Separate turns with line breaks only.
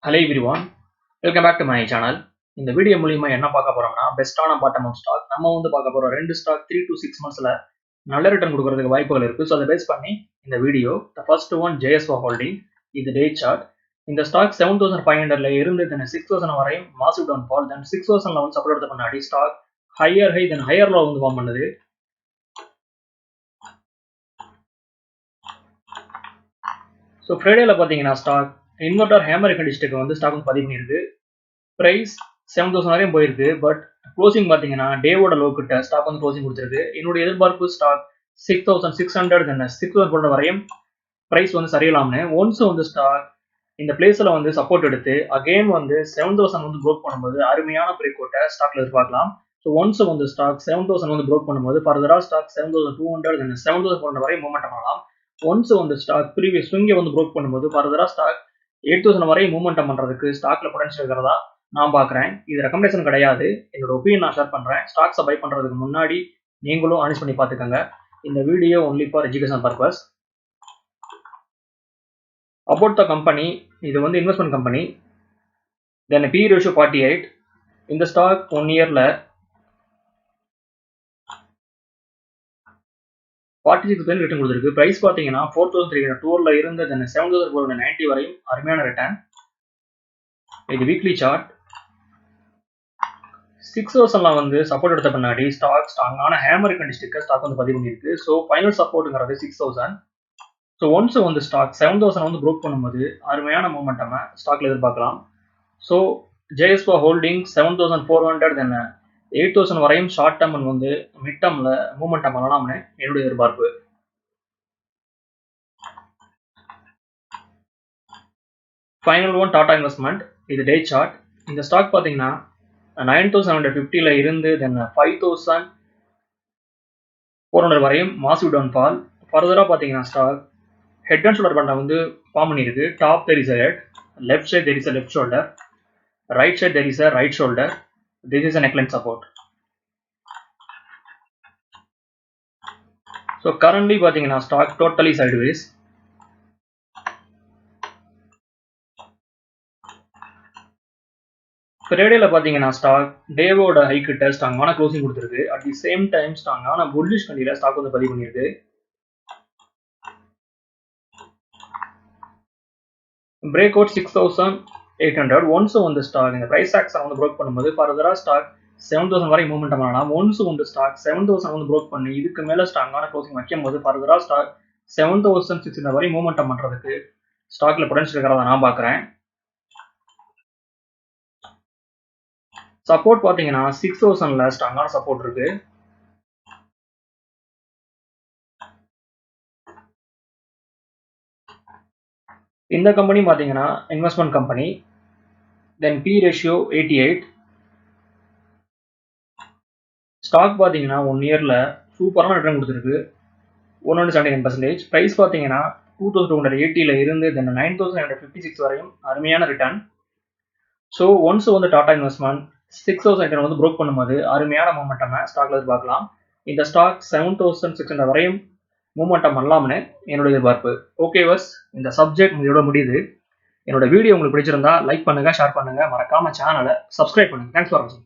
Hello everyone, welcome back to my channel. இந்த video மூலமா என்ன பார்க்க போறோம்னா பெஸ்டான பாட்டம் அப் ஸ்டாக் நம்ம பார்க்க போறோம். ரெண்டு ஸ்டாக் 3 to 6 monthsல நல்ல ரிட்டர்ன் கொடுக்கிறதுக்கு வாய்ப்புகள் இருக்கு. சோ அதை பேஸ் பண்ணி இந்த video the first one JSO holding இது டே சார்ட். இந்த ஸ்டாக் 7500ல இருந்து தென் 6000 வரை massive downfall then 6000 level support எடுத்த பின்னாடி stock higher high then higher low form பண்ணுது. சோ ஃப்ரைடேல பாத்தீங்கன்னா ஸ்டாக் இன்வெர்டர் ஹேமர் கண்டிஸ்டுக்கு ஸ்டாக் பதிவு பண்ணிருக்கு. பிரைஸ் 7000 வரையும் போயிருக்கு. பட் க்ளோசிங் பாத்தீங்கன்னா டேவோட லோ கிட்ட ஸ்டாக் க்ளோசிங் கொடுத்திருக்கு. என்னுடைய எதிர்பார்ப்பு ஸ்டாக் 6600 தென் 6000 வரையும் பிரைஸ் சரியில்லாமனு ஒன்ஸ் ஸ்டாக் இந்த பிளேஸ்ல சப்போர்ட் எடுத்து அகைன் 7000 ப்ரோக் பண்ணும்போது அருமையான பிரேக் அவுட்டை ஸ்டாக்ல எதிர்பார்க்கலாம். ஸோ ஒன்ஸ் ஸ்டாக் 7000 ப்ரோக் பண்ணும்போது ஃபர்தரா ஸ்டாக் 7200 தென் 7400 வரை மூவ்மெண்ட் ஆகலாம். ஒன்ஸ் ஸ்டாக் ப்ரீவியஸ் ஸ்விங்கை ப்ரோக் பண்ணும்போது ஃபர்தரா ஸ்டாக் 8000 வரை மூவ்மெண்ட் பண்றதுக்கு ஸ்டாக்ல பொட்டன்ஷியல் இருக்கிறதா நான் பாக்குறேன். இது ரெக்கமெண்டேஷன் கிடையாது, என்னோட ஒப்பீனியன் நான் ஷேர் பண்றேன். ஸ்டாக்ஸை பை பண்றதுக்கு முன்னாடி நீங்களும் அனலைஸ் பண்ணி பாத்துக்கோங்க. இந்த video only for education purpose. About the company, இது இன்வெஸ்ட்மெண்ட் கம்பெனி. தென் பி ரேஷியோ 48. இந்த ஸ்டாக் 1 இயர்ல 46% ரிட்டர்ன் கொடுத்திருக்கு. பிரைஸ் பாத்தீங்கன்னா 4302ல இருந்து தென் 7490 வரையும் அருமையான ரிட்டர்ன். இது வீக்லி சார்ட். 6000ல சப்போர்ட் எடுத்த பின்னாடி ஸ்டாக் ஸ்ட்ராங்கான ஹேமர் கண்டிஸ்டுக்கு ஸ்டாக் பதிவு பண்ணிருக்கு. ஸோ ஃபைனல் சப்போர்ட்ங்கிறது 6000. ஸோ ஒன்ஸ் ஸ்டாக் 7000 ப்ரோக் பண்ணும்போது அருமையான மூவ்மெண்டம் ஸ்டாக்ல எதிர்பார்க்கலாம். ஸோ ஜேஎஸ்ஓ ஹோல்டிங் 7400 தென் 8000 வரையும் ஷார்ட் டேர்ம் மிட் டேர்ம்ல மூவ்மெண்டம் பண்ணலாம்னு என்னுடைய எதிர்பார்ப்பு. ஃபைனல் ஒன் டாடா இன்வெஸ்ட்மெண்ட், இது டே சார்ட். இந்த ஸ்டாக் பாத்தீங்கன்னா 9750ல இருந்து தென் 5400 வரையும் மாசிவ் டவுன் ஃபால். ஃபர்தரா பாத்தீங்கன்னா ஸ்டாக் ஹெட் அண்ட் ஷோல்டர் பண்ண ஃபார்ம் பண்ணிருக்கு. Top there is a head, left side there is a left shoulder, right side there is a right shoulder. This is a neckline support. So currently பாத்தீங்கன்னா stock totally sideways. ஃப்ரைடேல பாத்தீங்கன்னா stock டேவோட high கிட்ட ஸ்ட்ராங்கான closing கொடுத்திருக்கு. At the same time ஸ்ட்ராங்கான bullish கண்டில stock பதிவு பண்ணிருக்கு. Break out 6800. ஒன்ஸ் ஸ்டாக் இந்த பிரைஸ் ஆக்ஷன் ப்ரோக் பண்ணும்போது ஃபர்தரா ஸ்டாக் 7000 வரை மூவ்மெண்ட் பண்ணலாம். ஒன்ஸ் ஸ்டாக் 7000 ப்ரோக் பண்ணி இதுக்கு மேல ஸ்ட்ராங்கான க்ளோசிங் வைக்கும் போது ஃபர்தரா ஸ்டாக் 7600 வரை மூவ்மெண்ட் பண்றதுக்கு ஸ்டாக்ல பொட்டன்ஷியல் இருக்கிறதா நான் பாக்குறேன். சப்போர்ட் பாத்தீங்கன்னா 6000ல ஸ்ட்ராங்கான சப்போர்ட் இருக்கு. இந்த கம்பெனி பாத்தீங்கன்னா இன்வெஸ்ட்மெண்ட் கம்பெனி. தென் பி ரேஷியோ 88. ஸ்டாக் பாத்தீங்கன்னா 1 இயர்ல சூப்பரான ரிட்டர்ன் கொடுத்திருக்கு, 179%. பிரைஸ் பாத்தீங்கன்னா 2280ல இருந்து தென் 9956 வரையும் அருமையான return. So once Tata investment 6000 broke பண்ணும்போது அருமையான மூவ்மெண்டம் ஸ்டாக்ல எதிர்பார்க்கலாம். இந்த ஸ்டாக் 7600 வரையும் மூவ்மெண்டம் பண்ணலாம்னு என்னுடைய எதிர்பார்ப்பு. ஓகே வர்ஸ், இந்த சப்ஜெக்ட் இதோட முடியுது. என்னோட வீடியோ உங்களுக்கு பிடிச்சிருந்தா லைக் பண்ணுங்க, ஷேர் பண்ணுங்க, மறக்காம சேனலை சப்ஸ்கிரைப் பண்ணுங்க. தேங்க்ஸ் ஃபார் வாட்சிங்.